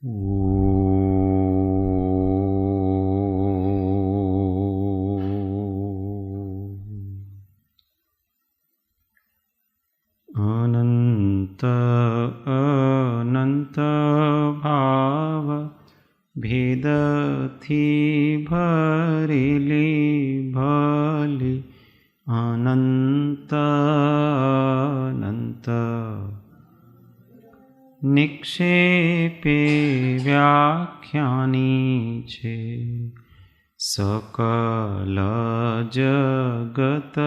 અનંત અનંત ભાવ ભેદથી ભરેલી ભલી અનંત અનંત નિક્ષેપે વ્યાખ્યાની છે સકલ જગત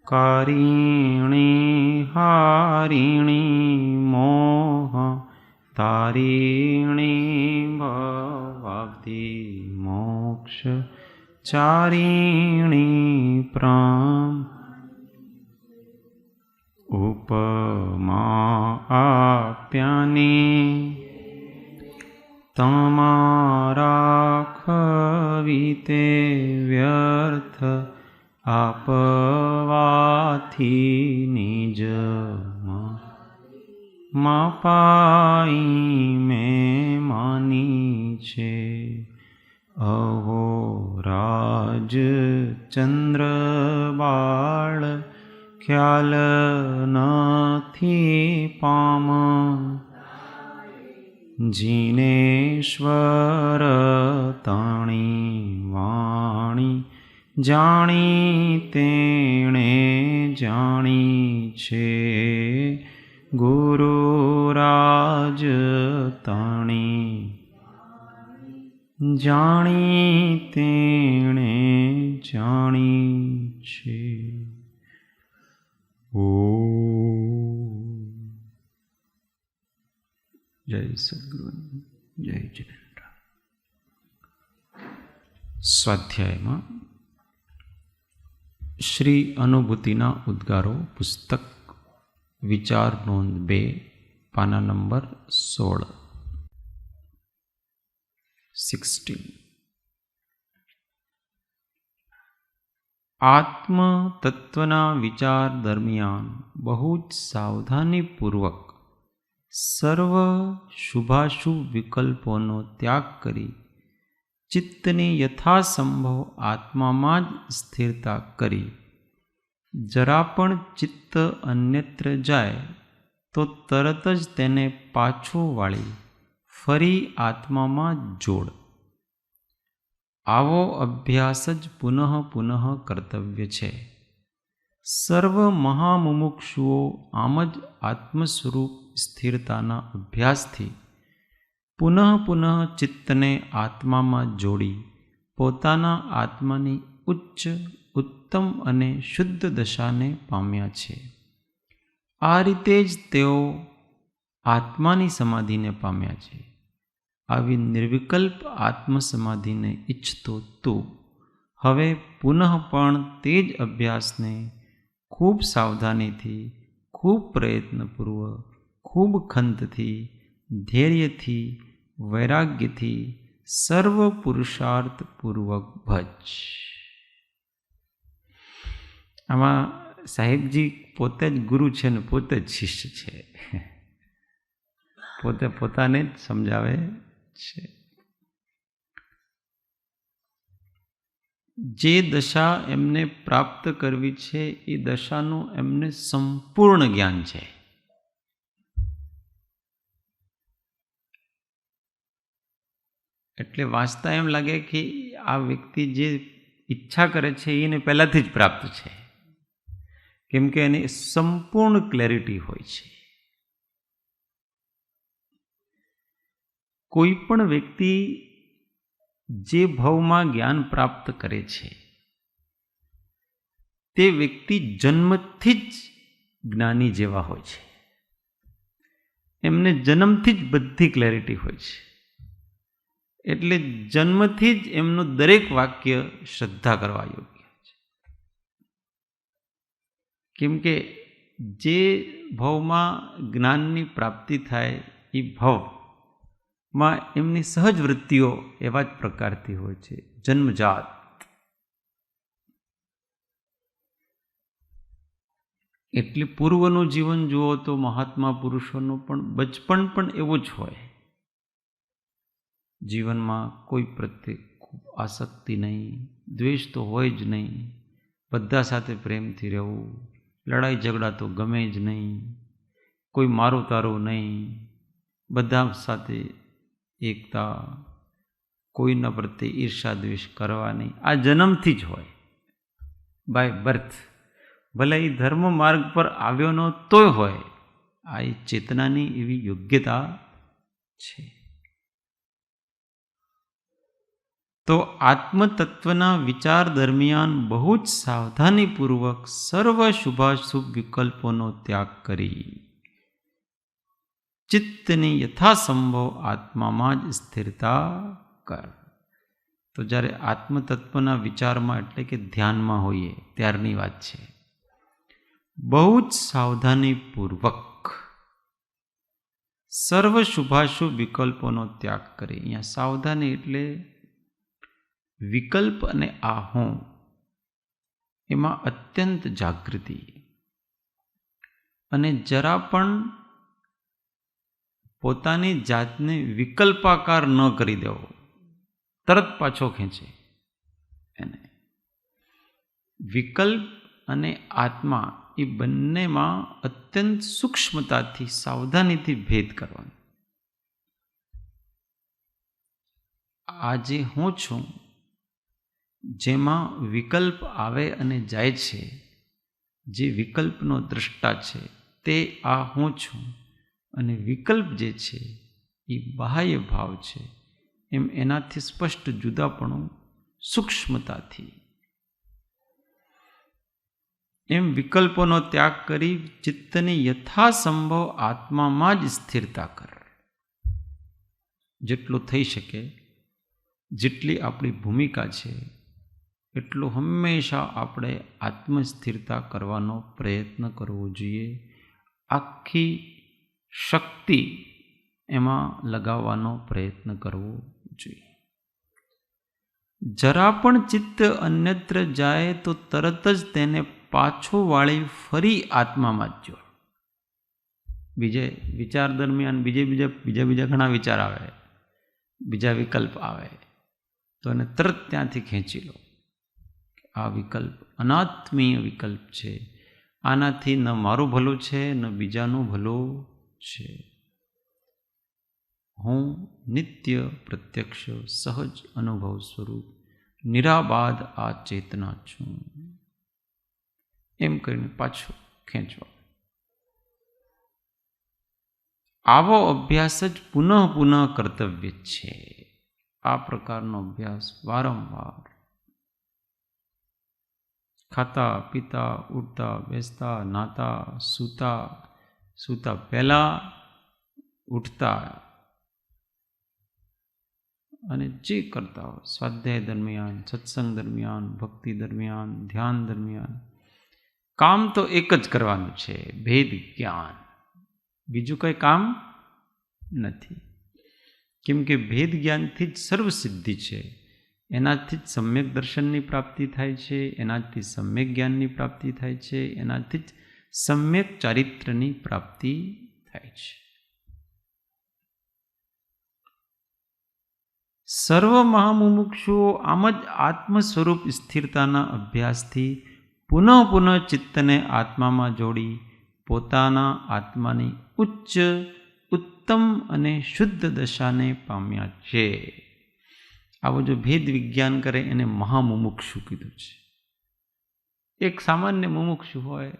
કારિણી હારિણી મોહ તારિણી ભવાબ્ધિ મોક્ષ ચારિણી પ્રામ ઉપમા આપ્યાની તમારા ખવીતે વ્યર્થ આપવાથી નિજ માપાઈ મેં માની છે અહો રાજ ચંદ્ર બાળ ખ્યાલ નથી પામ જીનેશ્વર તાણી વાણી જાણી તેણે જાણી છે ગુરુ રાજ તાણી જાણી તેણે જાણી છે. જય સદગુરુ, જય જિનેન્દ્ર. સ્વાધ્યાયમાં શ્રી અનુભૂતિના ઉદ્ગારો પુસ્તક વિચાર નોંધ 2 પાના નંબર 16. આત્મ તત્વના વિચાર દરમિયાન બહુ જ સાવધાનીપૂર્વક સર્વ શુભાશુભ વિકલ્પોનો ત્યાગ કરી ચિત્તની યથાસંભવ આત્મામાં જ સ્થિરતા કરી જરા પણ ચિત્ત અન્યત્ર જાય તો તરત જ તેને પાછું વાળી ફરી આત્મામાં જોડ. આવો અભ્યાસ જ પુનઃ પુનઃ કર્તવ્ય છે. સર્વ મહામુમુક્ષુઓ આમ જ આત્મ સ્વરૂપ સ્થિરતાના અભ્યાસથી પુનઃ પુનઃ ચિત્તને આત્મામાં જોડી પોતાના આત્માની ઉચ્ચ ઉત્તમ અને શુદ્ધ દશાને પામ્યા છે. આ રીતે જ તેઓ આત્માની સમાધિને પામ્યા છે. આવી નિર્વિકલ્પ આત્મસમાધિને ઈચ્છતો તું હવે પુનઃ પણ તે જ અભ્યાસને ખૂબ સાવધાનીથી, ખૂબ પ્રયત્નપૂર્વક, ખૂબ ખંતથી, ધૈર્યથી, વૈરાગ્યથી, સર્વ પુરુષાર્થપૂર્વક ભજ. આમાં સાહેબજી પોતે જ ગુરુ છે ને પોતે જ શિષ્ય છે. પોતે પોતાને જ સમજાવે છે. જે દશા એમને પ્રાપ્ત કરવી છે એ દશાનું એમને સંપૂર્ણ જ્ઞાન છે. એટલે વાંચતા એમ લાગે કે આ વ્યક્તિ જે ઈચ્છા કરે છે એને પહેલાંથી જ પ્રાપ્ત છે, કેમ કે એની સંપૂર્ણ ક્લેરિટી હોય છે. કોઈ પણ વ્યક્તિ જે ભાવમાં જ્ઞાન પ્રાપ્ત કરે છે તે વ્યક્તિ જન્મથી જ જ્ઞાની જેવા હોય છે. એમને જન્મથી જ બધી ક્લેરિટી હોય છે. એટલે જન્મથી જ એમનું દરેક વાક્ય શ્રદ્ધા કરવા યોગ્ય છે. કેમ કે જે ભાવમાં જ્ઞાનની પ્રાપ્તિ થાય એ ભાવમાં એમની સહજ વૃત્તિઓ એવા જ પ્રકારથી હોય છે, જન્મજાત. એટલે પૂર્વનું જીવન જુઓ તો મહાત્મા પુરુષોનું પણ બચપન પણ એવું જ હોય. જીવનમાં કોઈ પ્રત્યે ખૂબ આસક્તિ નહીં, દ્વેષ તો હોય જ નહીં, બધા સાથે પ્રેમથી રહેવું, લડાઈ ઝઘડા તો ગમે જ નહીં, કોઈ મારું તારું નહીં, બધા સાથે એકતા, કોઈના પ્રત્યે ઈર્ષા દ્વેષ કરવા નહીં. આ જન્મથી જ હોય, બાય બર્થ. ભલે એ ધર્મ માર્ગ પર આવ્યો ન તોય હોય, આ એ ચેતનાની એવી યોગ્યતા છે. તો આત્મતત્વના વિચાર દરમિયાન બહુ જ સાવધાનીપૂર્વક સર્વ શુભાશુભ વિકલ્પોનો ત્યાગ કરી ચિત્તની યથાસંભવ આત્મામાં જ સ્થિરતા કર. તો જ્યારે આત્મતત્વના વિચારમાં એટલે કે ધ્યાનમાં હોઈએ ત્યારની વાત છે. બહુ જ સાવધાનીપૂર્વક સર્વ શુભાશુભ વિકલ્પોનો ત્યાગ કરી. અહીંયા સાવધાની એટલે વિકલ્પ અને આહોં એમાં અત્યંત જાગૃતિ, અને જરા પણ પોતાની જાતને વિકલ્પાકાર ન કરી દેવો, તરત પાછો ખેંચે એને. વિકલ્પ અને આત્મા એ બંનેમાં અત્યંત સૂક્ષ્મતાથી સાવધાનીથી ભેદ કરવાનો. આ જે હું છું, જેમાં વિકલ્પ આવે અને જાય છે, જે વિકલ્પનો દ્રષ્ટા છે તે આ હું છું, અને વિકલ્પ જે છે એ બાહ્ય ભાવ છે, એમ એનાથી સ્પષ્ટ જુદાપણું સૂક્ષ્મતાથી. એમ વિકલ્પોનો ત્યાગ કરી ચિત્તની યથાસંભવ આત્મામાં જ સ્થિરતા કર. જેટલું થઈ શકે, જેટલી આપણી ભૂમિકા છે, એટલું હંમેશા આપણે આત્મસ્થિરતા કરવાનો પ્રયત્ન કરવો જોઈએ. આખી શક્તિ એમાં લગાવવાનો પ્રયત્ન કરવો જોઈએ. જરા પણ ચિત્ત અન્યત્ર જાય તો તરત જ તેને પાછો વાળી ફરી આત્મામાં જ જોડ. બીજે વિચાર દરમિયાન બીજા ઘણા વિચાર આવે, બીજા વિકલ્પ આવે, તો એને તરત ત્યાંથી ખેંચી લો. આ વિકલ્પ અનાત્મીય વિકલ્પ છે, આનાથી ન મારું ભલું છે ન બીજાનું ભલું છે. હું નિત્ય પ્રત્યક્ષ સહજ અનુભવ સ્વરૂપ નિરાબાદ આ ચેતના છું. એમ કરીને પાછું ખેંચવા. આવો અભ્યાસ જ પુનઃ પુનઃ કર્તવ્ય છે. આ પ્રકારનો અભ્યાસ વારંવાર ખાતા પીતા ઉઠતા બેસતા નાતા સૂતા પહેલા, ઉઠતા અને જે કરતા હોય, સ્વાધ્યાય દરમિયાન, સત્સંગ દરમિયાન, ભક્તિ દરમિયાન, ધ્યાન દરમિયાન, કામ તો એક જ કરવાનું છે, ભેદ જ્ઞાન. બીજું કંઈ કામ નથી. કેમ કે ભેદ જ્ઞાનથી જ સર્વસિદ્ધિ છે. એનાથી જ સમ્યક દર્શનની પ્રાપ્તિ થાય છે, એનાથી સમ્યક જ્ઞાનની પ્રાપ્તિ થાય છે, એનાથી જ સમ્યક ચારિત્ર્યની પ્રાપ્તિ થાય છે. સર્વ મહામુમુક્ષુઓ આમ જ આત્મ સ્વરૂપ સ્થિરતાના અભ્યાસથી પુનઃ પુનઃ ચિત્તને આત્મામાં જોડી પોતાના આત્માની ઉચ્ચ ઉત્તમ અને શુદ્ધ દશાને પામ્યા છે. આવો જો ભેદ વિજ્ઞાન કરે એને મહામુમુક્ષુ કીધું છે. એક સામાન્ય મુમુક્ષુ હોય,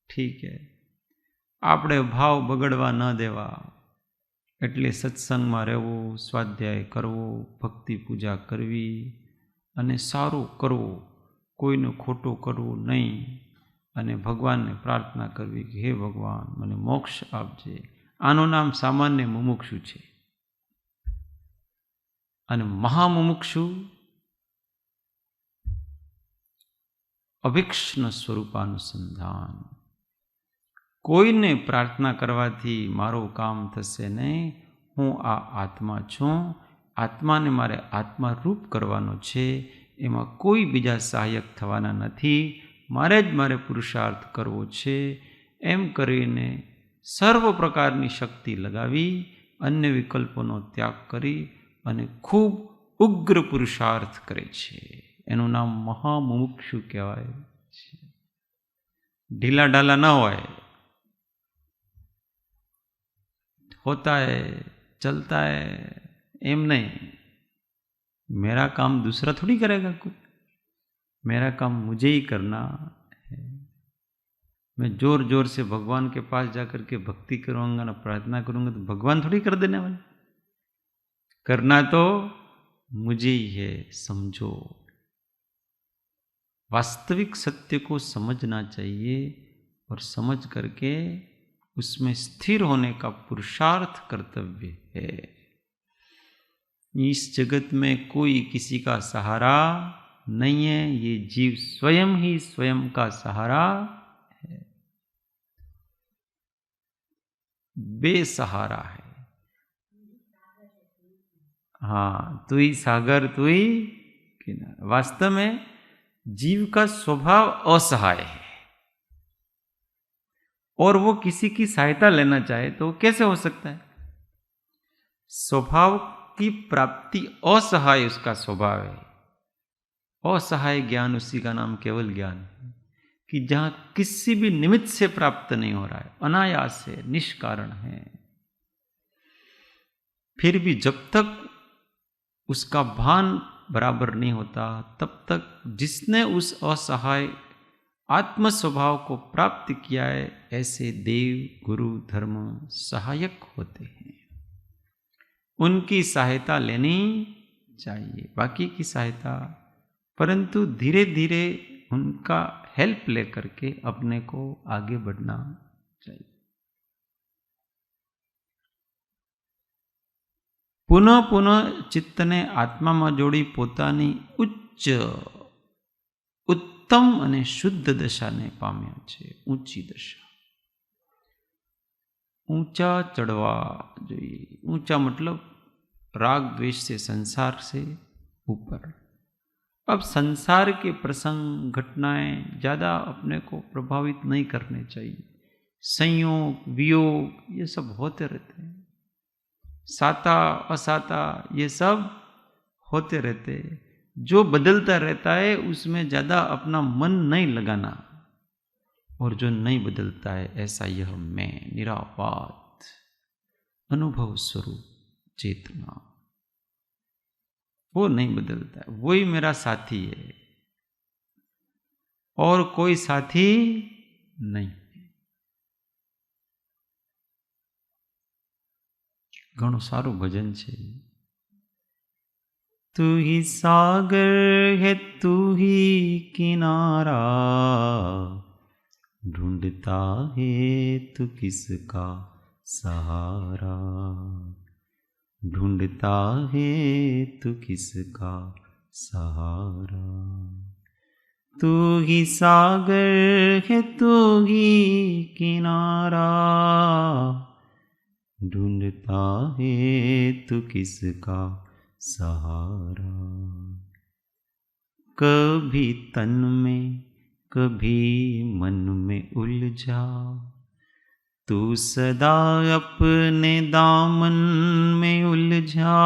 ઠીક હે, આપણે ભાવ બગડવા ન દેવા, એટલે સત્સંગમાં રહેવું, સ્વાધ્યાય કરવો, ભક્તિ પૂજા કરવી અને સારું કરવું, કોઈનું ખોટું કરવું નહીં, અને ભગવાનને પ્રાર્થના કરવી કે હે ભગવાન મને મોક્ષ આપજે. આનું નામ સામાન્ય મુમુક્ષુ છે. અને મહામુમુક્ષુ અભિક્ષન સ્વરૂપાનુસંધાન. કોઈને પ્રાર્થના કરવાથી મારું કામ થશે નહીં. હું આ આત્મા છું, આત્માને મારે આત્મારૂપ કરવાનો છે, એમાં કોઈ બીજા સહાયક થવાના નથી. મારે પુરુષાર્થ કરવો છે. એમ કરીને સર્વ પ્રકારની શક્તિ લગાવી અન્ય વિકલ્પોનો ત્યાગ કરી અને ખૂબ ઉગ્ર પુરુષાર્થ કરે છે. એનું નામ મહામુમુક્ષુ કહેવાય છે. ઢીલા ઢાલા ન હોય, होता है चलता है, एम नहीं. मेरा काम दूसरा थोड़ी करेगा कोई, मेरा काम मुझे ही करना है. मैं जोर जोर से भगवान के पास जाकर के भक्ति करूँगा ना प्रार्थना करूँगा तो भगवान थोड़ी कर देने वाले. करना तो मुझे ही है, समझो. वास्तविक सत्य को समझना चाहिए और समझ करके उसमें स्थिर होने का पुरुषार्थ कर्तव्य है. इस जगत में कोई किसी का सहारा नहीं है, ये जीव स्वयं ही स्वयं का सहारा है, बेसहारा है. हाँ, तू ही सागर तू ही किनारा. वास्तव में जीव का स्वभाव असहाय है और वो किसी की सहायता लेना चाहे तो कैसे हो सकता है? स्वभाव की प्राप्ति असहाय उसका स्वभाव है. असहाय ज्ञान उसी का नाम केवल ज्ञान है कि जहां किसी भी निमित्त से प्राप्त नहीं हो रहा है, अनायास है, निष्कारण है. फिर भी जब तक उसका भान बराबर नहीं होता तब तक जिसने उस असहाय आत्म स्वभाव को प्राप्त किया है ऐसे देव गुरु धर्म सहायक होते हैं. उनकी सहायता लेनी चाहिए, बाकी की सहायता, परंतु धीरे धीरे उनका हेल्प लेकर के अपने को आगे बढ़ना चाहिए. પુનઃ પુનઃ ચિત્તને આત્મામાં જોડી પોતાની ઉચ્ચ ઉત્તમ અને શુદ્ધ દશાને પામ્યા છે. ઊંચી દશા, ऊंचा चढ़वा જોઈએ. ऊंचा मतलब राग द्वेष से, संसार से ऊपर. अब संसार के प्रसंग घटनाएं ज़्यादा अपने को प्रभावित नहीं करने चाहिए. संयोग वियोग ये सब होते रहते हैं, साता असाता ये सब होते रहते. जो बदलता रहता है उसमें ज़्यादा अपना मन नहीं लगाना, और जो नहीं बदलता है ऐसा यह मैं निरापात अनुभव स्वरूप चेतना, वो नहीं बदलता है, वही मेरा साथी है और कोई साथी नहीं. ઘણું સારું ભજન છે. तू ही सागर है तू ही किनारा, ढूंढता है तू किसका सहारा, ढूंढता है तू किसका सहारा. तू ही सागर है तू ही किनारा, ढूंढता है तू किसका सहारा. कभी तन में कभी मन में उलझा, तू सदा अपने दामन में उलझा.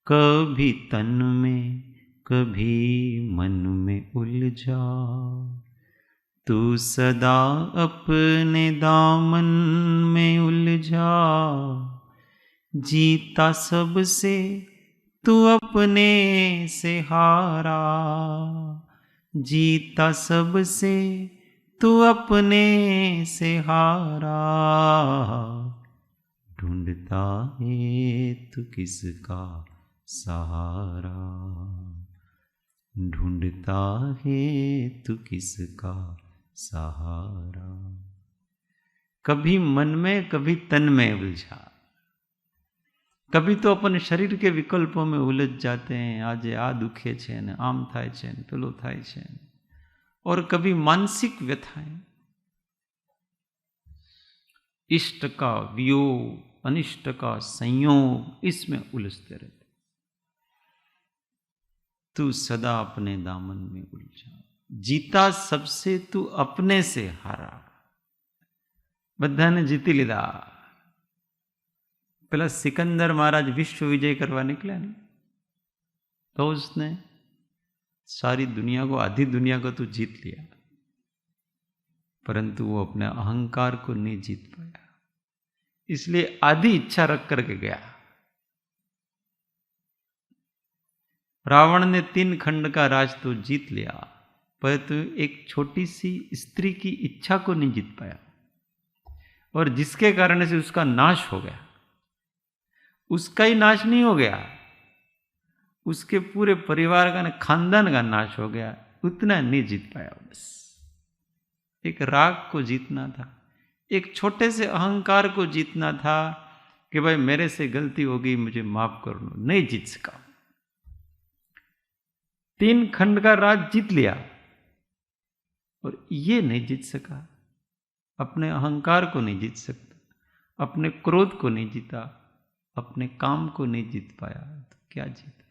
कभी तन में कभी मन में उलझा, तू सदा अपने दामन में उलझा. जीता सबसे तू अपने से हारा, जीता सबसे तू अपने से हारा. ढूंढता है तू किसका सहारा, ढूंढता है तू किसका सहारा. कभी मन में कभी तन में उलझा. कभी तो अपन शरीर के विकल्पों में उलझ जाते हैं, आज आ दुखे छे ने आम थाय छे ने पेलो थाय छे. और कभी मानसिक व्यथाएं, इष्ट का वियोग, अनिष्ट का संयोग, इसमें उलझते रहते. तू सदा अपने दामन में उलझा. जीता सबसे तू अपने से हारा. બધાને જીતી લીધા. પેલા સિકંદર મહારાજ વિશ્વ વિજય करवा निकला नहीं, तो उसने सारी दुनिया को, आधी दुनिया को तो जीत लिया, परंतु वो अपने अहंकार को नहीं जीत पाया. इसलिए आधी इच्छा रख करके गया. रावण ने 3 खंड का राज तो जीत लिया, परंतु एक छोटी सी स्त्री की इच्छा को नहीं जीत पाया, और जिसके कारण से उसका नाश हो गया. उसका ही नाश नहीं हो गया, उसके पूरे परिवार का, खानदान का नाश हो गया. उतना नहीं जीत पाया. बस एक राग को जीतना था, एक छोटे से अहंकार को जीतना था कि भाई मेरे से गलती हो गई, मुझे माफ कर लो. नहीं जीत सका. 3 खंड का राज जीत लिया और ये नहीं जीत सका. अपने अहंकार को नहीं जीत सकता, अपने क्रोध को नहीं जीता, अपने काम को नहीं जीत पाया, तो क्या जीता.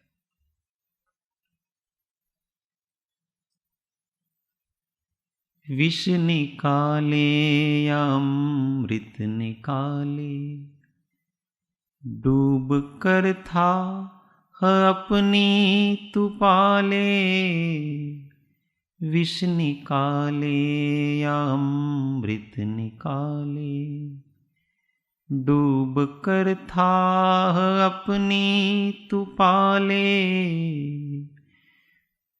विष निकाले या अमृत निकाले, डूब कर था अपनी तू पाले. विष निकाले या अमृत निकाले, डूब कर था अपनी तू पाले.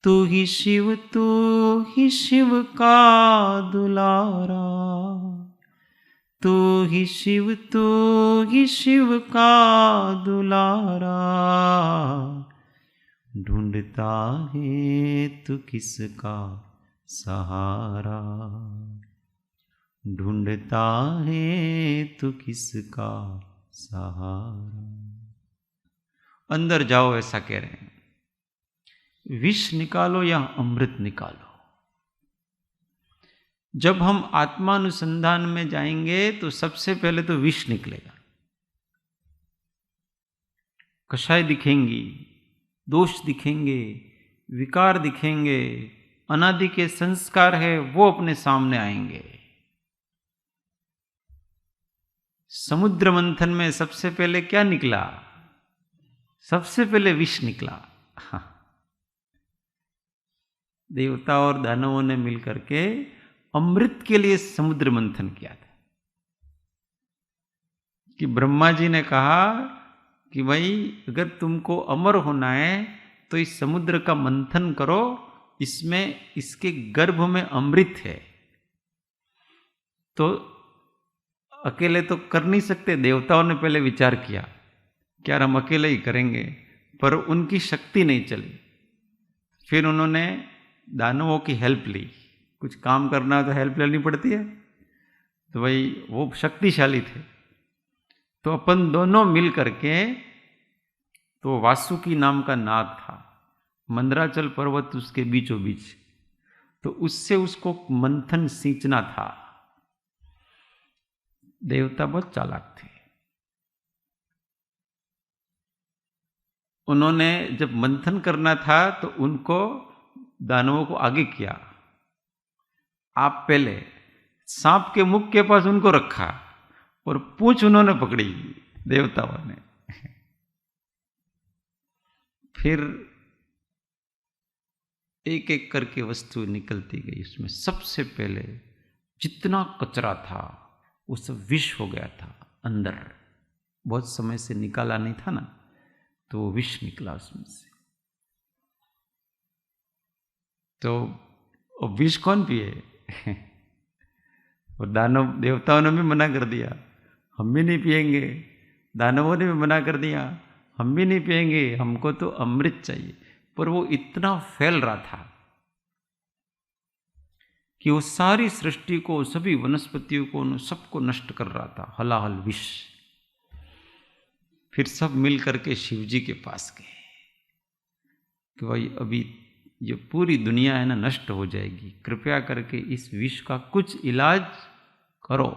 तू ही शिव का दुलारा, तू ही शिव का दुलारा. ढूंढता है तू किसका सहारा, ढूंढता है तू किसका सहारा. अंदर जाओ ऐसा कह रहे हैं. विष निकालो या अमृत निकालो. जब हम आत्मानुसंधान में जाएंगे तो सबसे पहले तो विष निकलेगा. कषाय दिखेंगी, दोष दिखेंगे, विकार दिखेंगे, अनादि के संस्कार है वो अपने सामने आएंगे. समुद्र मंथन में सबसे पहले क्या निकला? सबसे पहले विष निकला. देवता और दानवों ने मिलकर के अमृत के लिए समुद्र मंथन किया था. कि ब्रह्मा जी ने कहा कि भाई अगर तुमको अमर होना है तो इस समुद्र का मंथन करो, इसमें इसके गर्भ में अमृत है. तो अकेले तो कर नहीं सकते. देवताओं ने पहले विचार किया कि यार हम अकेले ही करेंगे, पर उनकी शक्ति नहीं चली. फिर उन्होंने दानवों की हेल्प ली. कुछ काम करना है तो हेल्प लेनी पड़ती है, तो भाई वो शक्तिशाली थे. तो अपन दोनों मिल करके, तो वासुकी नाम का नाग था, मंदराचल पर्वत उसके बीचों बीच, तो उससे उसको मंथन सींचना था. देवता बहुत चालाक थे. उन्होंने जब मंथन करना था तो उनको, दानवों को आगे किया. आप पहले सांप के मुख के पास उनको रखा और पूंछ उन्होंने पकड़ी देवताओं ने. फिर एक एक करके वस्तु निकलती गई. उसमें सबसे पहले जितना कचरा था वो सब विष हो गया था अंदर. बहुत समय से निकाला नहीं था ना, तो वो विष निकला उसमें से. तो विष कौन पिए? और दानव देवताओं ने भी मना कर दिया, हम भी नहीं पिएंगे. दानवों ने भी मना कर दिया, हम भी नहीं पिएंगे, हमको तो अमृत चाहिए. पर वो इतना फैल रहा था कि वो सारी सृष्टि को, सभी वनस्पतियों को, सबको नष्ट कर रहा था. हलाहल विष. फिर सब मिल करके शिव जी के पास गए कि भाई अभी ये पूरी दुनिया है ना नष्ट हो जाएगी, कृपया करके इस विष का कुछ इलाज करो.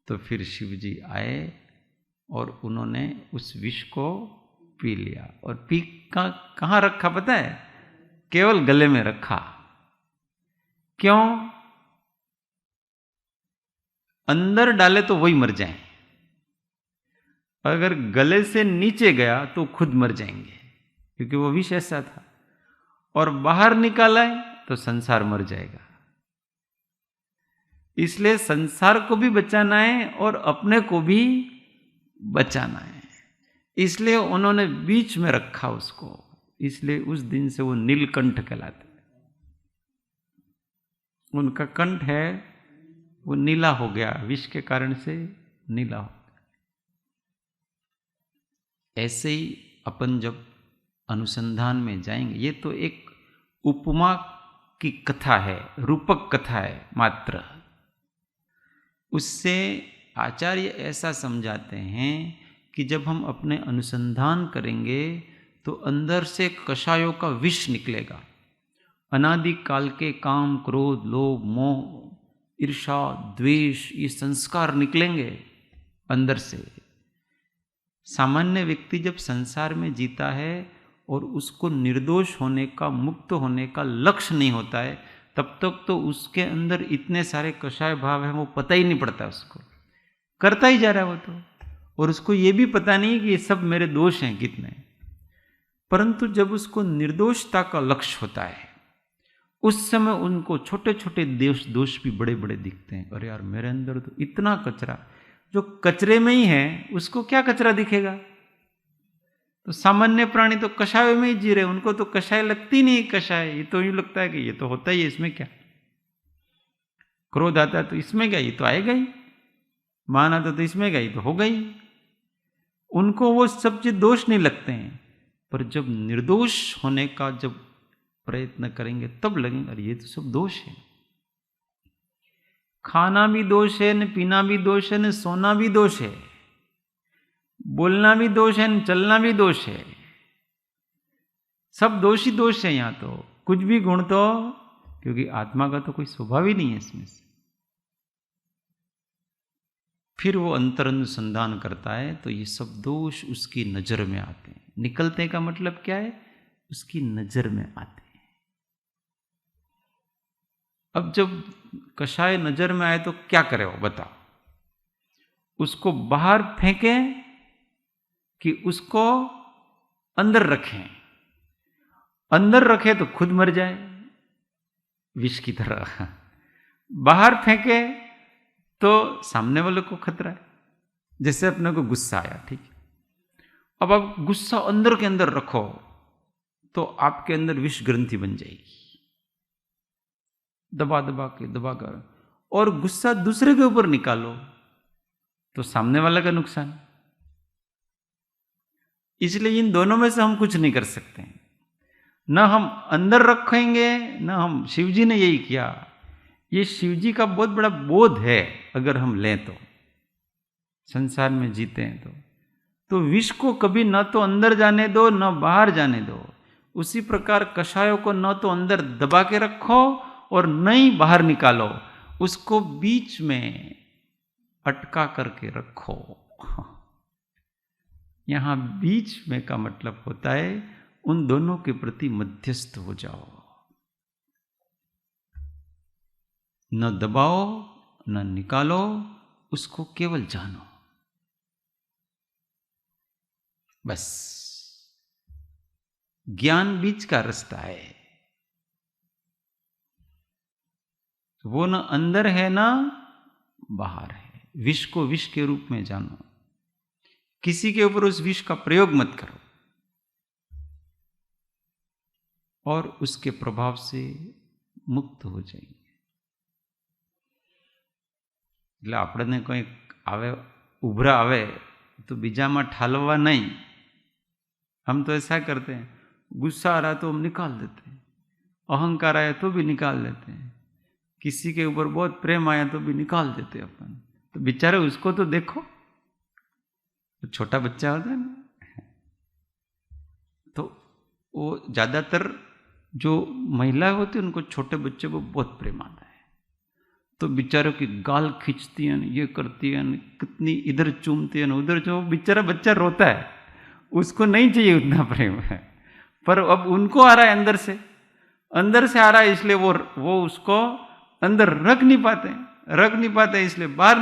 तो फिर शिव जी आए और उन्होंने उस विष को पी लिया. और पी कहाँ रखा पता है? केवल गले में रखा. क्यों? अंदर डाले तो वही मर जाए, अगर गले से नीचे गया तो खुद मर जाएंगे, क्योंकि वो विष ऐसा था। और बाहर निकाला है तो संसार मर जाएगा। इसलिए संसार को भी बचाना है और अपने को भी बचाना है, इसलिए उन्होंने बीच में रखा उसको। इसलिए उस दिन से वो नीलकंठ कहलाते हैं। उनका कंठ है वो नीला हो गया, विष के कारण से नीला हो गया। ऐसे ही अपन जब अनुसंधान में जाएंगे, ये तो एक उपमा की कथा है, रूपक कथा है मात्र। उससे आचार्य ऐसा समझाते हैं कि जब हम अपने अनुसंधान करेंगे तो अंदर से कषायों का विष निकलेगा। अनादि काल के काम, क्रोध, लोभ, मोह, ईर्षा, द्वेष, ये संस्कार निकलेंगे अंदर से। सामान्य व्यक्ति जब संसार में जीता है और उसको निर्दोष होने का, मुक्त होने का लक्ष्य नहीं होता है, तब तक तो उसके अंदर इतने सारे कषाय भाव हैं वो पता ही नहीं पड़ता उसको, करता ही जा रहा है वो तो। और उसको ये भी पता नहीं कि ये सब मेरे दोष हैं कितने। परंतु जब उसको निर्दोषता का लक्ष्य होता है, उस समय उनको छोटे छोटे दोष भी बड़े बड़े दिखते हैं। अरे यार, मेरे अंदर तो इतना कचरा, जो कचरे में ही है उसको क्या कचरा दिखेगा। तो सामान्य प्राणी तो कषाय में ही जी रहे, उनको तो कषाय लगती नहीं। कषाय ये तो यूं लगता है कि ये तो होता ही है, इसमें क्या। क्रोध आता है तो इसमें क्या, ये तो आएगा ही। मान आता तो इसमें क्या, ये तो होगा ही। उनको वो सब चीज दोष नहीं लगते हैं। पर जब निर्दोष होने का जब प्रयत्न करेंगे तब लगेंगे अरे ये तो सब दोष है। खाना भी दोष है, न पीना भी दोष है, न सोना भी दोष है, बोलना भी दोष है, न चलना भी दोष है। सब दोष ही दोष है यहां तो, कुछ भी गुण तो, क्योंकि आत्मा का तो कोई स्वभाव ही नहीं है इसमें से। फिर वो अंतरनुसंधान करता है तो ये सब दोष उसकी नजर में आते हैं। निकलते का मतलब क्या है, उसकी नजर में आते हैं। अब जब कषाय नजर में आए तो क्या करे वो बताओ। उसको बाहर फेंकें कि उसको अंदर रखें। अंदर रखे तो खुद मर जाए विष की तरह, बाहर फेंके तो सामने वाले को खतरा है। जैसे अपने को गुस्सा आया, ठीक है, अब आप गुस्सा अंदर के अंदर रखो तो आपके अंदर विष ग्रंथि बन जाएगी, दबा दबा कर। और गुस्सा दूसरे के ऊपर निकालो तो सामने वाला का नुकसान। इसलिए इन दोनों में से हम कुछ नहीं कर सकते। न हम अंदर रखेंगे, न हम, शिवजी ने यही किया। ये शिवजी का बहुत बड़ा बोध है। अगर हम लें तो संसार में जीते हैं तो विष को कभी न तो अंदर जाने दो न बाहर जाने दो। उसी प्रकार कषायों को न तो अंदर दबा के रखो और न ही बाहर निकालो, उसको बीच में अटका करके रखो। यहां बीच में का मतलब होता है उन दोनों के प्रति मध्यस्थ हो जाओ। न दबाओ न निकालो, उसको केवल जानो, बस। ज्ञान बीच का रास्ता है, वो न अंदर है न बाहर है। विष को विष के रूप में जानो, किसी के ऊपर उस विष का प्रयोग मत करो और उसके प्रभाव से मुक्त हो जाएंगे। એટલે આપણને કોઈ આવે, ઉભરા આવે तो बीजाમાં ઠાલવા नहीं। हम तो ऐसा करते हैं, गुस्सा आ रहा तो हम निकाल देते हैं, अहंकार आया तो भी निकाल देते हैं, किसी के ऊपर बहुत प्रेम आया तो भी निकाल देते हैं अपन। तो बेचारे उसको तो देखो, तो छोटा बच्चा होता है ना, तो वो ज्यादातर जो महिला होती है उनको छोटे बच्चे को बहुत प्रेम आता है। तो बेचारों की गाल खींचती है, ये करती है, कितनी इधर चूमती है, उधर जो बेचारा बच्चा रोता है, उसको नहीं चाहिए उतना प्रेम है। पर अब उनको आ रहा है अंदर से आ रहा है, इसलिए वो उसको अंदर रख नहीं पाते हैं। रख नहीं पाते इसलिए बाहर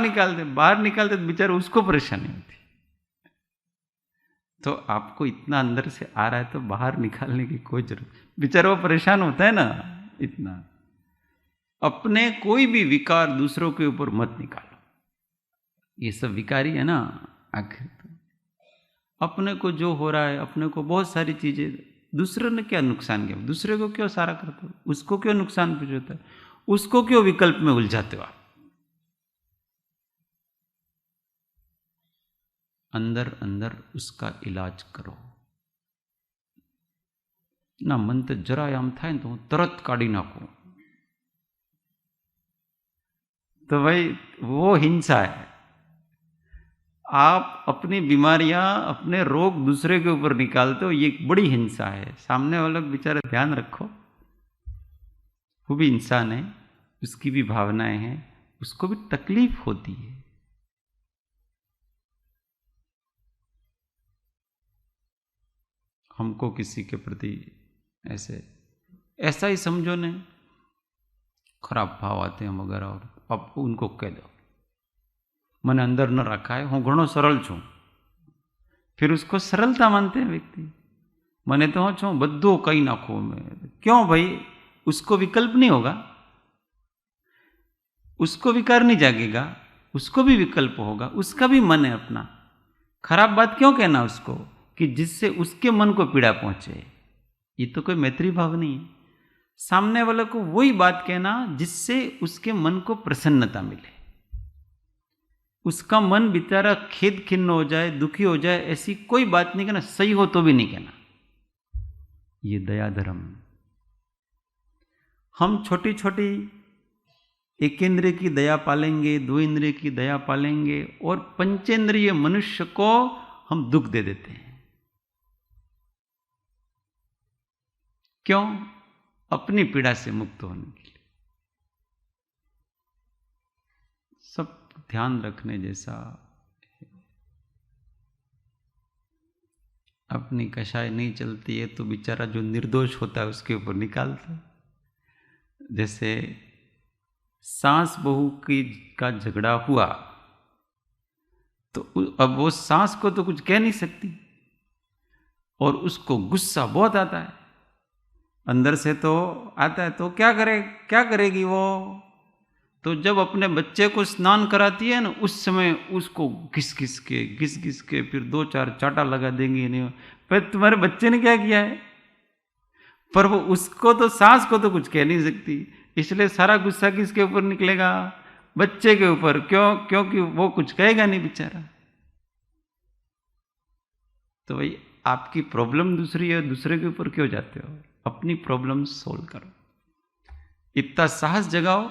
निकालते तो बेचारा उसको परेशानी होती। तो आपको इतना अंदर से आ रहा है तो बाहर निकालने की कोई जरूरत, बेचारा वो परेशान होता है ना इतना। अपने कोई भी विकार दूसरों के ऊपर मत निकालो, ये सब विकारी है ना। आखिर तो अपने को जो हो रहा है, अपने को बहुत सारी चीजें, दूसरे ने क्या नुकसान किया, दूसरे को क्यों सारा करते हो, उसको क्यों नुकसान पहुंचाता है, उसको क्यों विकल्प में उलझाते हो आप। अंदर अंदर उसका इलाज करो ना। मन तो જરાય આમ થાય ને તો હું તરત કાઢી નાખું, तो भाई वो हिंसा है। आप अपनी बीमारियां, अपने रोग दूसरे के ऊपर निकालते हो, ये एक बड़ी हिंसा है। सामने वालों को बेचारा ध्यान रखो, वो भी इंसान है, उसकी भी भावनाएं हैं, उसको भी तकलीफ होती है। हमको किसी के प्रति ऐसा ही समझो ने, खराब भाव आते हैं वगैरह, और अब उनको कह दो मैंने अंदर न रखा है, हूँ घणो सरल छू, फिर उसको सरलता मानते हैं व्यक्ति। मैंने तो हूँ छू बद्धो कही नाखो मैं, क्यों भाई, उसको विकल्प नहीं होगा, उसको विकार नहीं जागेगा, उसको भी विकल्प होगा, उसका भी मन है अपना। खराब बात क्यों कहना उसको कि जिससे उसके मन को पीड़ा पहुंचे, ये तो कोई मैत्री भाव नहीं है। सामने वाले को वही बात कहना जिससे उसके मन को प्रसन्नता मिले, उसका मन बेचारा खेद खिन्न हो जाए, दुखी हो जाए, ऐसी कोई बात नहीं कहना, सही हो तो भी नहीं कहना। ये दया धर्म। हम छोटी छोटी एक इंद्रिय की दया पालेंगे, दो इंद्रिय की दया पालेंगे, और पंचेंद्रिय मनुष्य को हम दुख दे देते हैं। क्यों? अपनी पीड़ा से मुक्त होने के लिए। सब ध्यान रखने जैसा। अपनी कषाय नहीं चलती है तो बेचारा जो निर्दोष होता है उसके ऊपर निकालता है। जैसे सास बहू का झगड़ा हुआ तो अब वो सास को तो कुछ कह नहीं सकती, और उसको गुस्सा बहुत आता है, अंदर से तो आता है, तो क्या करेगी वो। तो जब अपने बच्चे को स्नान कराती है ना, उस समय उसको घिस घिस के फिर 2-4 चाटा लगा देंगी। नहीं पर तुम्हारे बच्चे ने क्या किया है, पर वो उसको तो, सास को तो कुछ कह नहीं सकती, इसलिए सारा गुस्सा किसके ऊपर निकलेगा, बच्चे के ऊपर। क्योंकि वो कुछ कहेगा नहीं बेचारा। तो भाई आपकी प्रॉब्लम दूसरी है, दूसरे के ऊपर क्यों जाते हो, अपनी प्रॉब्लम सोल्व करो। इतना साहस जगाओ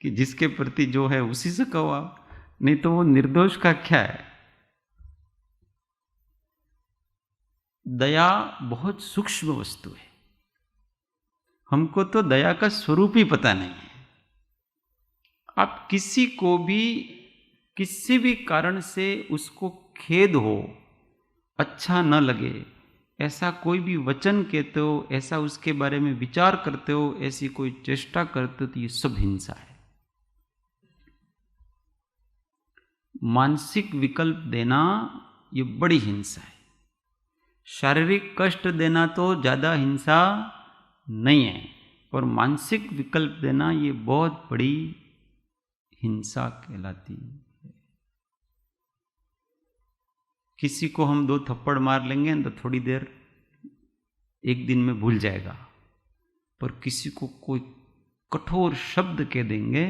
कि जिसके प्रति जो है उसी से कहो आप, नहीं तो वो निर्दोष का क्या है। दया बहुत सूक्ष्म वस्तु है, हमको तो दया का स्वरूप ही पता नहीं है। आप किसी को भी किसी भी कारण से उसको खेद हो, अच्छा न लगे, ऐसा कोई भी वचन कहते हो, ऐसा उसके बारे में विचार करते हो, ऐसी कोई चेष्टा करते हो, तो ये सब हिंसा है। मानसिक विकल्प देना ये बड़ी हिंसा है। शारीरिक कष्ट देना तो ज्यादा हिंसा नहीं है, पर मानसिक विकल्प देना ये बहुत बड़ी हिंसा कहलाती है। किसी को हम 2 थप्पड़ मार लेंगे तो थोड़ी देर, एक दिन में भूल जाएगा, पर किसी को कोई कठोर शब्द कह देंगे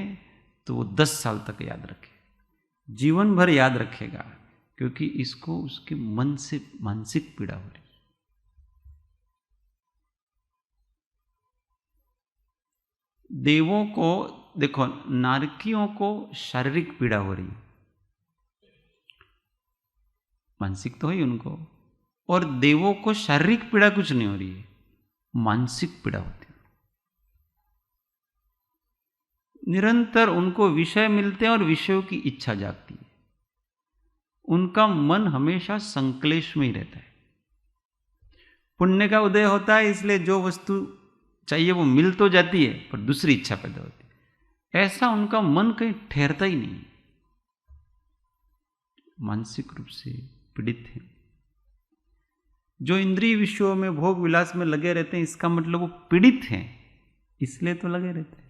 तो वो 10 साल तक याद रखे, जीवन भर याद रखेगा, क्योंकि इसको उसके मन से मानसिक पीड़ा हो रही। देवों को देखो, नारकियों को शारीरिक पीड़ा हो रही, मानसिक तो है उनको, और देवों को शारीरिक पीड़ा कुछ नहीं हो रही है, मानसिक पीड़ा होती है। निरंतर उनको विषय मिलते हैं और विषयों की इच्छा जागती है, उनका मन हमेशा संक्लेश में ही रहता है। पुण्य का उदय होता है, इसलिए जो वस्तु चाहिए वो मिल तो जाती है, पर दूसरी इच्छा पैदा होती है। ऐसा उनका मन कहीं ठहरता ही नहीं, मानसिक रूप से पीड़ित हैं। जो इंद्रिय विषयों में भोग विलास में लगे रहते हैं, इसका मतलब वो पीड़ित हैं, इसलिए तो लगे रहते हैं।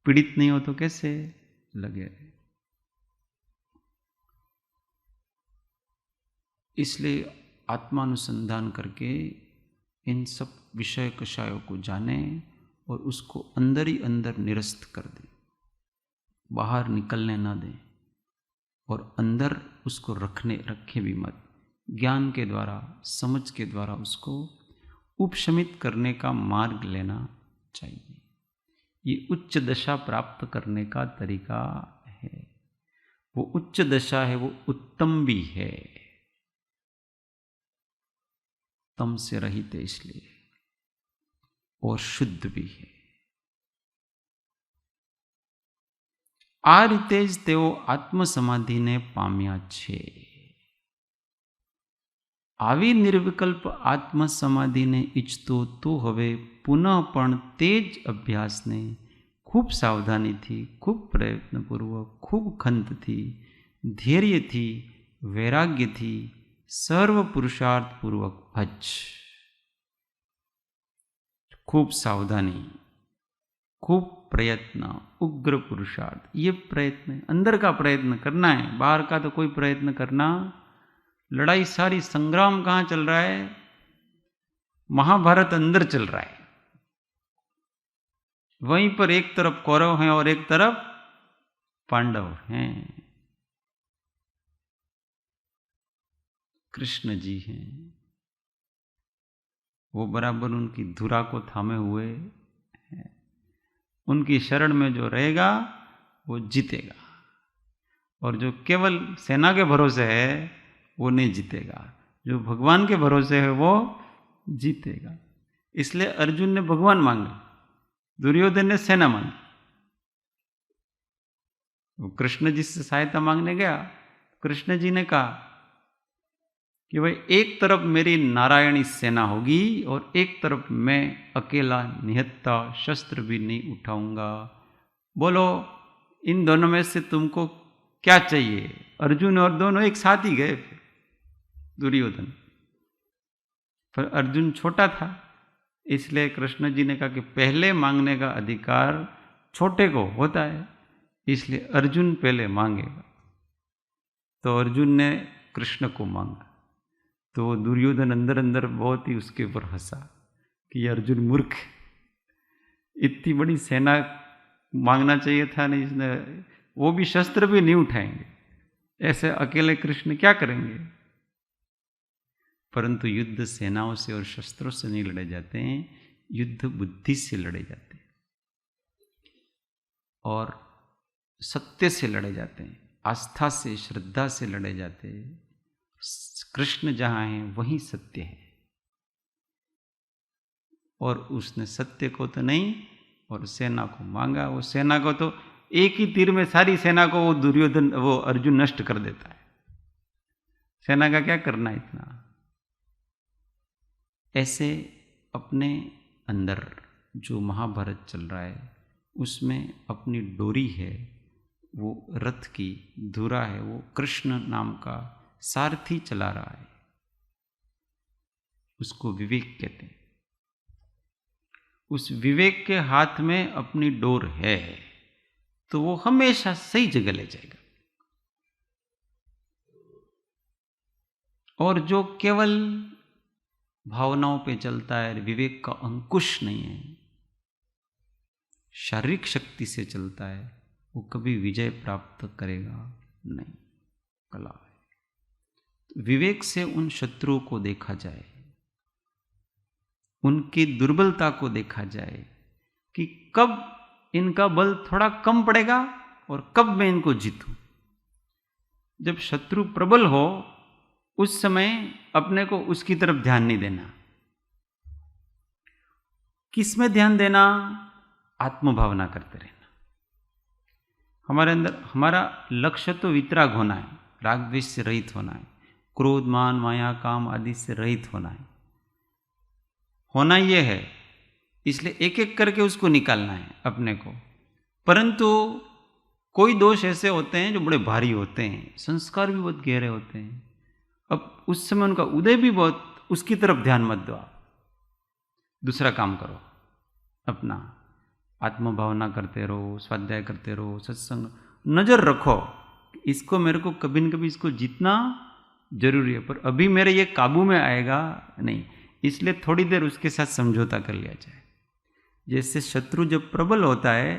पीड़ित नहीं हो तो कैसे लगे रहे? इसलिए आत्मानुसंधान करके इन सब विषय कषायों को जाने और उसको अंदर ही अंदर निरस्त कर दें, बाहर निकलने ना दें, और अंदर उसको रखे भी मत। ज्ञान के द्वारा, समझ के द्वारा उसको उपशमित करने का मार्ग लेना चाहिए। ये उच्च दशा प्राप्त करने का तरीका है। वो उच्च दशा है, वो उत्तम भी है, तम से रहित है इसलिए, और शुद्ध भी है। आ રીતે જ તેઓ આત્મસમાધિને પામ્યા છે। આવી નિર્વિકલ્પ આત્મસમાધિને ઈચ્છતો તો હવે પુનઃ પણ તે જ અભ્યાસને ખૂબ સાવધાનીથી, ખૂબ પ્રયત્નપૂર્વક, ખૂબ ખંતથી, ધૈર્યથી, વૈરાગ્યથી, સર્વ પુરુષાર્થપૂર્વક ભજ। खूब सावधानी, खूब प्रयत्न, उग्र पुरुषार्थ। ये प्रयत्न अंदर का प्रयत्न करना है, बाहर का तो कोई प्रयत्न करना। लड़ाई सारी, संग्राम कहाँ चल रहा है? महाभारत अंदर चल रहा है। वहीं पर एक तरफ कौरव हैं और एक तरफ पांडव हैं। कृष्ण जी हैं, वो बराबर उनकी धुरा को थामे हुए हैं। उनकी शरण में जो रहेगा वो जीतेगा, और जो केवल सेना के भरोसे है वो नहीं जीतेगा। जो भगवान के भरोसे है वो जीतेगा। इसलिए अर्जुन ने भगवान मांगे, दुर्योधन ने सेना मांगी। वो कृष्ण जी से सहायता मांगने गया, कृष्ण जी ने कहा कि भाई एक तरफ मेरी नारायणी सेना होगी और एक तरफ मैं अकेला निहत्था शस्त्र भी नहीं उठाऊंगा। बोलो इन दोनों में से तुमको क्या चाहिए? अर्जुन और दोनों एक साथ ही गए। दुर्योधन पर अर्जुन छोटा था, इसलिए कृष्ण जी ने कहा कि पहले मांगने का अधिकार छोटे को होता है, इसलिए अर्जुन पहले मांगेगा। तो अर्जुन ने कृष्ण को मांगा, तो दुर्योधन अंदर अंदर बहुत ही उसके ऊपर हंसा कि अर्जुन मूर्ख, इतनी बड़ी सेना मांगना चाहिए था नहीं, इसने वो भी शस्त्र भी नहीं उठाएंगे, ऐसे अकेले कृष्ण क्या करेंगे? परंतु युद्ध सेनाओं से और शस्त्रों से नहीं लड़े जाते हैं, युद्ध बुद्धि से लड़े जाते हैं और सत्य से लड़े जाते हैं, आस्था से, श्रद्धा से लड़े जाते हैं। कृष्ण जहां है वहीं सत्य है, और उसने सत्य को तो नहीं और सेना को मांगा। वो सेना को तो एक ही तीर में सारी सेना को वो दुर्योधन, वो अर्जुन नष्ट कर देता है। सेना का क्या करना इतना? ऐसे अपने अंदर जो महाभारत चल रहा है उसमें अपनी डोरी है, वो रथ की धुरा है, वो कृष्ण नाम का सारथी चला रहा है, उसको विवेक कहते हैं। उस विवेक के हाथ में अपनी डोर है तो वो हमेशा सही जगह ले जाएगा। और जो केवल भावनाओं पे चलता है, विवेक का अंकुश नहीं है, शारीरिक शक्ति से चलता है, वो कभी विजय प्राप्त करेगा नहीं। कला है। विवेक से उन शत्रुओं को देखा जाए, उनकी दुर्बलता को देखा जाए कि कब इनका बल थोड़ा कम पड़ेगा और कब मैं इनको जीतूं। जब शत्रु प्रबल हो उस समय अपने को उसकी तरफ ध्यान नहीं देना। किस में ध्यान देना? आत्मभावना करते रहना। हमारे अंदर हमारा लक्ष्य तो वितराग होना है, राग द्वेष से रहित होना है, क्रोध मान माया काम आदि से रहित होना है। होना ये है, इसलिए एक एक करके उसको निकालना है अपने को। परंतु कोई दोष ऐसे होते हैं जो बड़े भारी होते हैं, संस्कार भी बहुत गहरे होते हैं। अब उस समय उनका उदय भी बहुत, उसकी तरफ ध्यान मत दो। दूसरा काम करो, अपना आत्मभावना करते रहो, स्वाध्याय करते रहो, सत्संग, नजर रखो इसको, मेरे को कभी न कभी इसको जीतना जरूरी है, पर अभी मेरे ये काबू में आएगा नहीं, इसलिए थोड़ी देर उसके साथ समझौता कर लिया जाए। जैसे शत्रु जब प्रबल होता है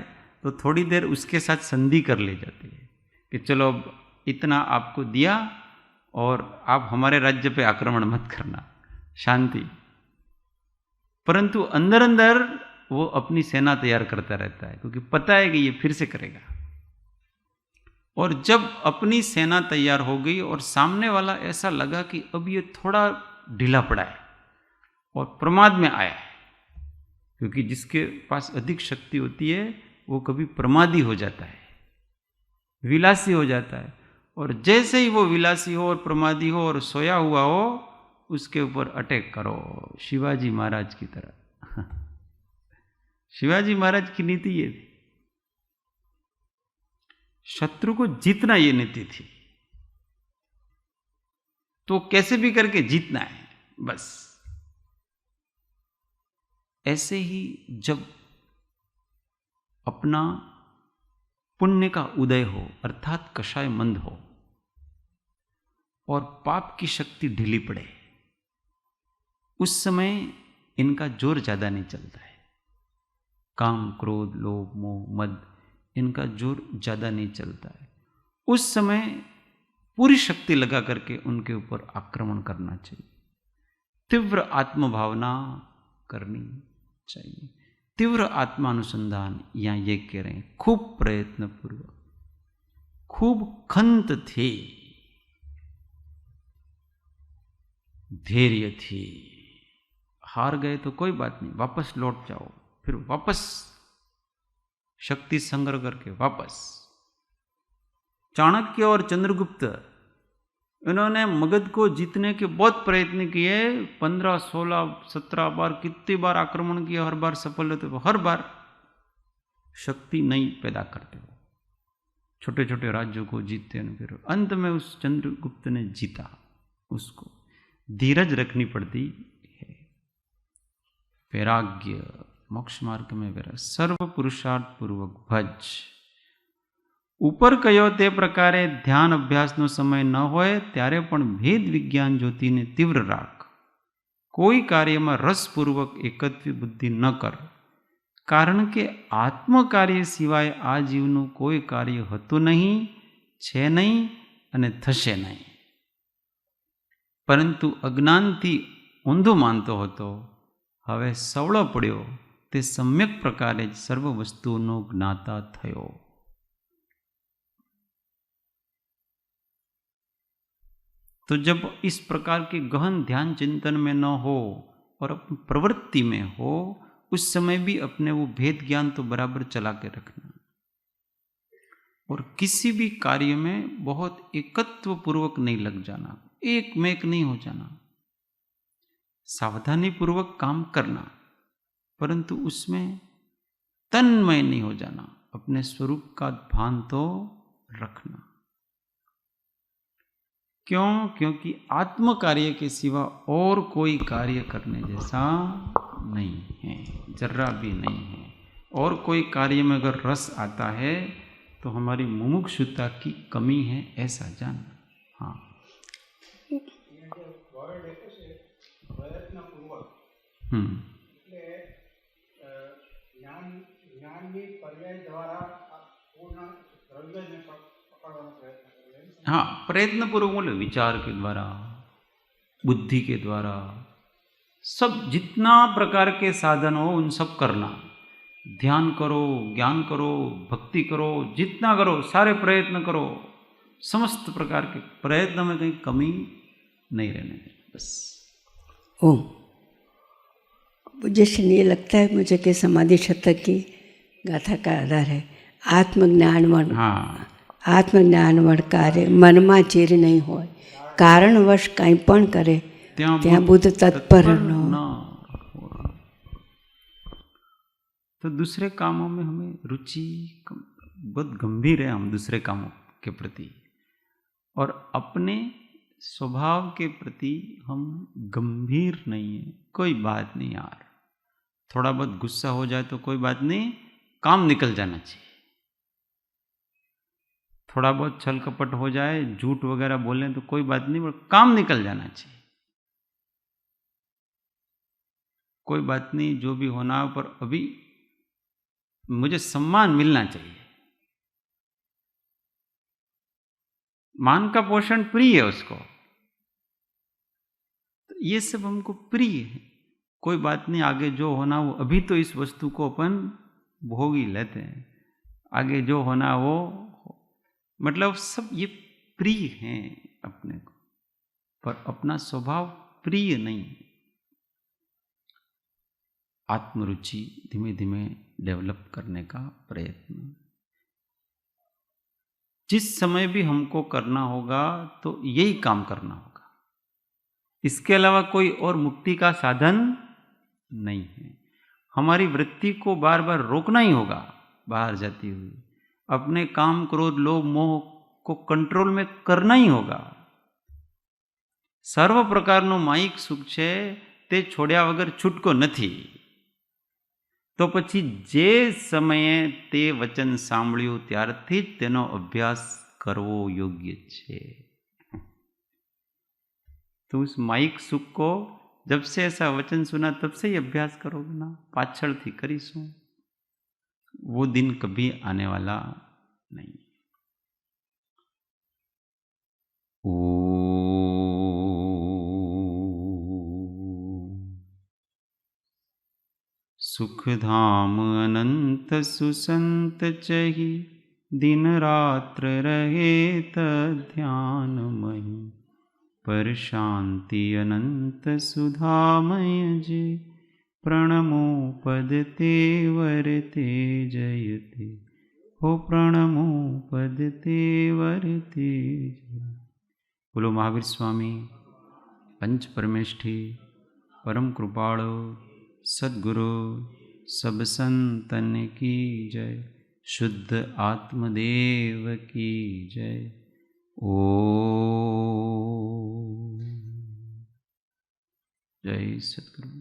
तो थोड़ी देर उसके साथ संधि कर ली जाती है कि चलो अब इतना आपको दिया और आप हमारे राज्य पे आक्रमण मत करना, शांति। परंतु अंदर अंदर वो अपनी सेना तैयार करता रहता है, क्योंकि पता है कि ये फिर से करेगा। और जब अपनी सेना तैयार हो गई और सामने वाला ऐसा लगा कि अब ये थोड़ा ढीला पड़ा है और प्रमाद में आया है, क्योंकि जिसके पास अधिक शक्ति होती है वो कभी प्रमादी हो जाता है, विलासी हो जाता है। और जैसे ही वो विलासी हो और प्रमादी हो और सोया हुआ हो, उसके ऊपर अटैक करो, शिवाजी महाराज की तरह। शिवाजी महाराज की नीति ये थी, शत्रु को जीतना ये नीति थी, तो कैसे भी करके जीतना है बस। ऐसे ही जब अपना पुण्य का उदय हो, अर्थात कषाय मंद हो और पाप की शक्ति ढीली पड़े, उस समय इनका जोर ज्यादा नहीं चलता है। काम, क्रोध, लोभ, मोह, मद, इनका जोर ज्यादा नहीं चलता है। उस समय पूरी शक्ति लगा करके उनके ऊपर आक्रमण करना चाहिए, तीव्र आत्मभावना करनी चाहिए, तीव्र आत्मानुसंधान। यहां ये कह रहे हैं, खूब प्रयत्न पूर्वक, खूब खंत थे, धैर्य थी। हार गए तो कोई बात नहीं, वापस लौट जाओ, फिर वापस शक्ति संग्रह करके वापस। चाणक्य और चंद्रगुप्त, इन्होंने मगध को जीतने के बहुत प्रयत्न किए, 15, 16, 17 बार, कितनी बार आक्रमण किया, हर बार सफल होते हो, हर बार शक्ति नहीं पैदा करते हो, छोटे छोटे राज्यों को जीतते हैं। फिर अंत में उस चंद्रगुप्त ने जीता, उसको धीरज रखनी पड़ती है, वैराग्य, मोक्ष मार्ग में वैराग्य, सर्व पुरुषार्थ पूर्वक भज। ઉપર કયો તે પ્રકારે ધ્યાન અભ્યાસનો સમય ન હોય ત્યારે પણ ભેદ વિજ્ઞાન જ્યોતિને તીવ્ર રાખ. કોઈ કાર્યમાં રસપૂર્વક એકત્વી બુદ્ધિ ન કર, કારણ કે આત્મકાર્ય સિવાય આ જીવનું કોઈ કાર્ય હતું નહીં, છે નહીં અને થશે નહીં. પરંતુ અજ્ઞાનથી ઊંધો માનતો હતો, હવે સવળો પડ્યો તે સમ્યક પ્રકારે જ સર્વ વસ્તુઓનો જ્ઞાતા થયો. तो जब इस प्रकार के गहन ध्यान चिंतन में न हो और अपनी प्रवृत्ति में हो, उस समय भी अपने वो भेद ज्ञान तो बराबर चला के रखना, और किसी भी कार्य में बहुत एकत्व पूर्वक नहीं लग जाना, एक में एक नहीं हो जाना, सावधानी पूर्वक काम करना, परंतु उसमें तन्मय नहीं हो जाना, अपने स्वरूप का भान तो रखना. क्यों? क्योंकि आत्म कार्य के सिवा और कोई कार्य करने जैसा नहीं है, जर्रा भी नहीं है. और कोई कार्य में अगर रस आता है तो हमारी मुमुक्षुता की कमी है, ऐसा जानना. हाँ, हाँ, प्रयत्न पूर्वक बोले, विचार के द्वारा, बुद्धि के द्वारा, सब जितना प्रकार के साधन हो उन सब करना. ध्यान करो, ज्ञान करो, भक्ति करो, जितना करो, सारे प्रयत्न करो, समस्त प्रकार के प्रयत्न में कहीं कमी नहीं रहने दें, बस. ओम. जैसे ये लगता है मुझे कि समाधि शतक की गाथा का आधार है आत्मज्ञान वर्ण. हाँ, આત્મજ્ઞાન વડકારે મનમાં ચીર નહીં હોય, કારણવશ કંઈ પણ કરે ત્યાં બુદ્ધ તત્પર ન. તો तो दूसरे कामों में हमें रुचि बहुत गंभीर है, हम दूसरे कामों के प्रति, और अपने स्वभाव के प्रति हम गंभीर नहीं है। कोई बात नहीं यार, थोड़ा बहुत गुस्सा हो जाए तो कोई बात नहीं, काम निकल जाना चाहिए। थोड़ा बहुत छल कपट हो जाए, झूठ वगैरह बोलें तो कोई बात नहीं, पर काम निकल जाना चाहिए। कोई बात नहीं, जो भी होना है, पर अभी मुझे सम्मान मिलना चाहिए। मान का पोषण प्रिय है उसको, तो ये सब हमको प्रिय है। कोई बात नहीं, आगे जो होना वो, अभी तो इस वस्तु को अपन भोग ही लेते हैं, आगे जो होना वो, मतलब सब ये प्रिय हैं अपने को, पर अपना स्वभाव प्रिय नहीं है। आत्मरुचि धीमे धीमे डेवलप करने का प्रयत्न जिस समय भी हमको करना होगा तो यही काम करना होगा, इसके अलावा कोई और मुक्ति का साधन नहीं है। हमारी वृत्ति को बार बार रोकना ही होगा बाहर जाती हुई, अपने काम क्रोध लोभ मोह को कंट्रोल में करना ही होगा। સર્વ પ્રકારનું માયિક સુખ છે તે છોડ્યા વગર છૂટકો નથી. તો પછી જે સમયે તે વચન સાંભળ્યું ત્યારથી જ તેનો અભ્યાસ કરવો યોગ્ય છે. तो उस माइक सुख को जब से ऐसा वचन सुना तब से ही अभ्यास करोगे ना, पाछड़थी करीशुं, वो दिन कभी आने वाला नहीं. सुखधाम अनंत सुसंत चहि, दिन रात्र रहे ध्यान मही. पर शांति अनंत सुधामय जे, प्रणमो पद ते वरते जयते. हो प्रणमो पद ते वरते जय. बोलो महावीर स्वामी पंच परमेष्ठी परम कृपाळु सद्गुरु सब संतन की जय. शुद्ध आत्मदेव की जय. ओ जय सद्गुरु.